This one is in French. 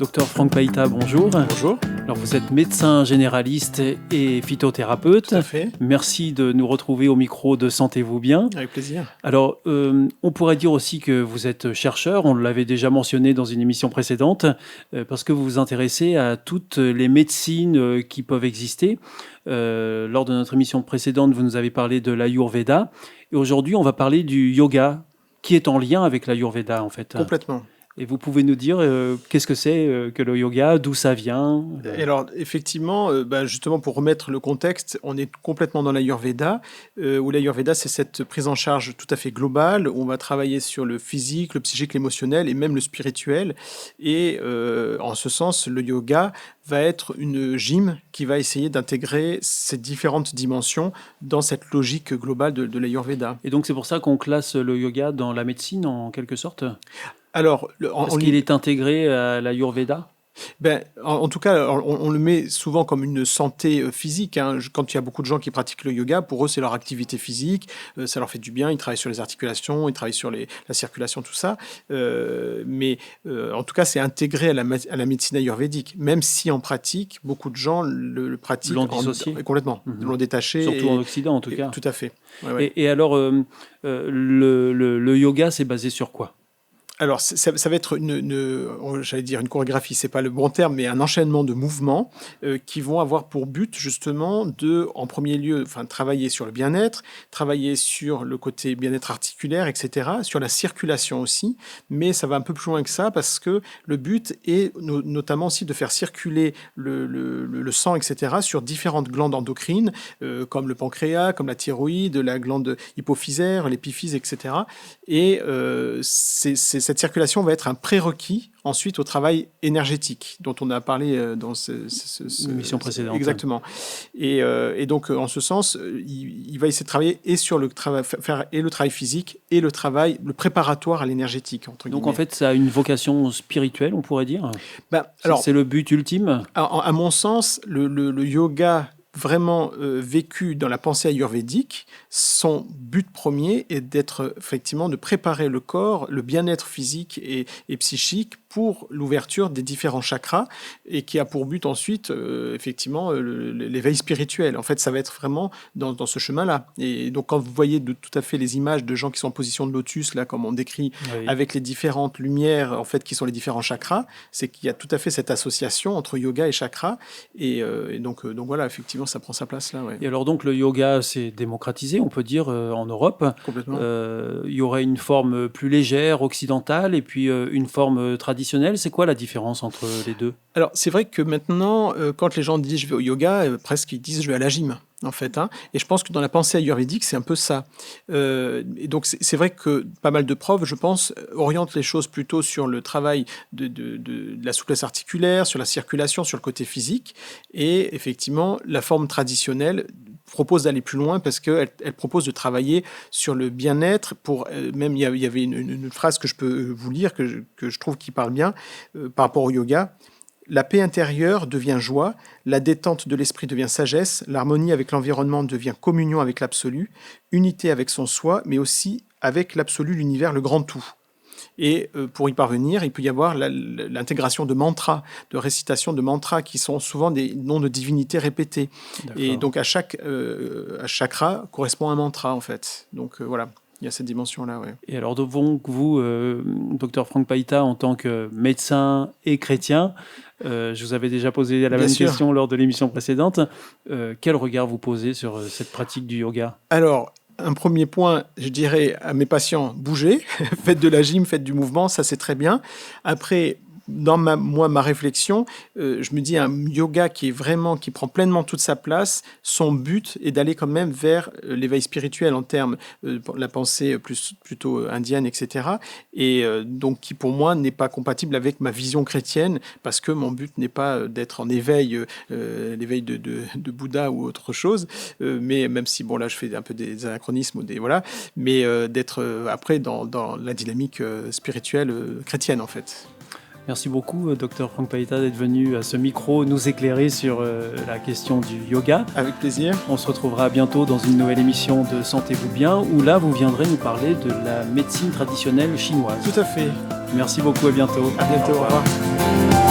Docteur Franck Païta, bonjour. Bonjour. Alors vous êtes médecin généraliste et phytothérapeute. Tout à fait. Merci de nous retrouver au micro de Sentez-vous bien. Avec plaisir. Alors, on pourrait dire aussi que vous êtes chercheur, on l'avait déjà mentionné dans une émission précédente, parce que vous vous intéressez à toutes les médecines qui peuvent exister. Lors de notre émission précédente, vous nous avez parlé de l'Ayurveda. Et aujourd'hui, on va parler du yoga, qui est en lien avec l'Ayurveda, en fait. Complètement. Et vous pouvez nous dire qu'est-ce que c'est que le yoga, d'où ça vient? Et alors, effectivement, justement, pour remettre le contexte, on est complètement dans l'Ayurveda, où l'Ayurveda, c'est cette prise en charge tout à fait globale, où on va travailler sur le physique, le psychique, l'émotionnel et même le spirituel. Et en ce sens, le yoga va être une gym qui va essayer d'intégrer ces différentes dimensions dans cette logique globale de l'Ayurveda. Et donc, c'est pour ça qu'on classe le yoga dans la médecine, en quelque sorte? Alors, Est-ce qu'il est intégré à l'Ayurveda? En tout cas, on le met souvent comme une santé physique. Quand il y a beaucoup de gens qui pratiquent le yoga, pour eux, c'est leur activité physique, ça leur fait du bien, ils travaillent sur les articulations, ils travaillent sur la circulation, tout ça. En tout cas, c'est intégré à la médecine ayurvédique, même si en pratique, beaucoup de gens le pratiquent l'ont dissocié. Complètement, l'ont détaché. Surtout en Occident, en tout cas. Tout à fait. Ouais. Et alors, le yoga, c'est basé sur quoi? Alors, ça va être j'allais dire une chorégraphie, c'est pas le bon terme, mais un enchaînement de mouvements qui vont avoir pour but justement en premier lieu, travailler sur le bien-être, travailler sur le côté bien-être articulaire, etc., sur la circulation aussi, mais ça va un peu plus loin que ça parce que le but est notamment aussi de faire circuler le sang, etc., sur différentes glandes endocrines, comme le pancréas, comme la thyroïde, la glande hypophysaire, l'épiphyse, etc. Et cette circulation va être un prérequis ensuite au travail énergétique dont on a parlé dans l'émission précédente. Exactement. Et donc, en ce sens, il va essayer de travailler et sur le faire et le travail physique et le préparatoire à l'énergétique, entre guillemets. Donc, en fait, ça a une vocation spirituelle, on pourrait dire? Alors, c'est le but ultime? À mon sens, le yoga vraiment vécu dans la pensée ayurvédique, son but premier est effectivement de préparer le corps, le bien-être physique et psychique pour l'ouverture des différents chakras et qui a pour but ensuite effectivement l'éveil spirituel. En fait, ça va être vraiment dans ce chemin-là. Et donc, quand vous voyez tout à fait les images de gens qui sont en position de lotus, là, comme on décrit, oui, avec les différentes lumières, en fait, qui sont les différents chakras, c'est qu'il y a tout à fait cette association entre yoga et chakra. Et donc voilà, effectivement, ça prend sa place là. Ouais. Et alors donc le yoga s'est démocratisé, on peut dire, en Europe. Complètement. Il y aurait une forme plus légère, occidentale, et puis une forme traditionnelle. C'est quoi la différence entre les deux? Alors c'est vrai que maintenant, quand les gens disent je vais au yoga, presque ils disent je vais à la gym. En fait, Et je pense que dans la pensée ayurvédique, c'est un peu ça. Et donc, c'est vrai que pas mal de profs, je pense, orientent les choses plutôt sur le travail de la souplesse articulaire, sur la circulation, sur le côté physique. Et effectivement, la forme traditionnelle propose d'aller plus loin parce qu'elle propose de travailler sur le bien-être. Même, il y avait une phrase que je peux vous lire, que je trouve qui parle bien par rapport au yoga. La paix intérieure devient joie, la détente de l'esprit devient sagesse, l'harmonie avec l'environnement devient communion avec l'absolu, unité avec son soi, mais aussi avec l'absolu, l'univers, le grand tout. Et pour y parvenir, il peut y avoir l'intégration de mantras, de récitation de mantras qui sont souvent des noms de divinités répétés. D'accord. Et donc à chaque chakra correspond un mantra en fait. Donc voilà. Il y a cette dimension-là, oui. Et alors, donc, vous, docteur Franck Païta, en tant que médecin et chrétien, je vous avais déjà posé la même question lors de l'émission précédente. Quel regard vous posez sur cette pratique du yoga? Alors, un premier point, je dirais à mes patients, bougez, faites de la gym, faites du mouvement, ça c'est très bien. Après, dans ma réflexion, je me dis un yoga qui prend pleinement toute sa place. Son but est d'aller quand même vers l'éveil spirituel en termes de la pensée plutôt indienne, etc. Et donc qui pour moi n'est pas compatible avec ma vision chrétienne parce que mon but n'est pas d'être en éveil, l'éveil de Bouddha ou autre chose. Mais même si là je fais un peu des anachronismes mais d'être après dans la dynamique spirituelle chrétienne en fait. Merci beaucoup, Dr Franck Païta, d'être venu à ce micro nous éclairer sur la question du yoga. Avec plaisir. On se retrouvera bientôt dans une nouvelle émission de Sentez-vous bien, où là, vous viendrez nous parler de la médecine traditionnelle chinoise. Tout à fait. Merci beaucoup, à bientôt. À bientôt, au revoir.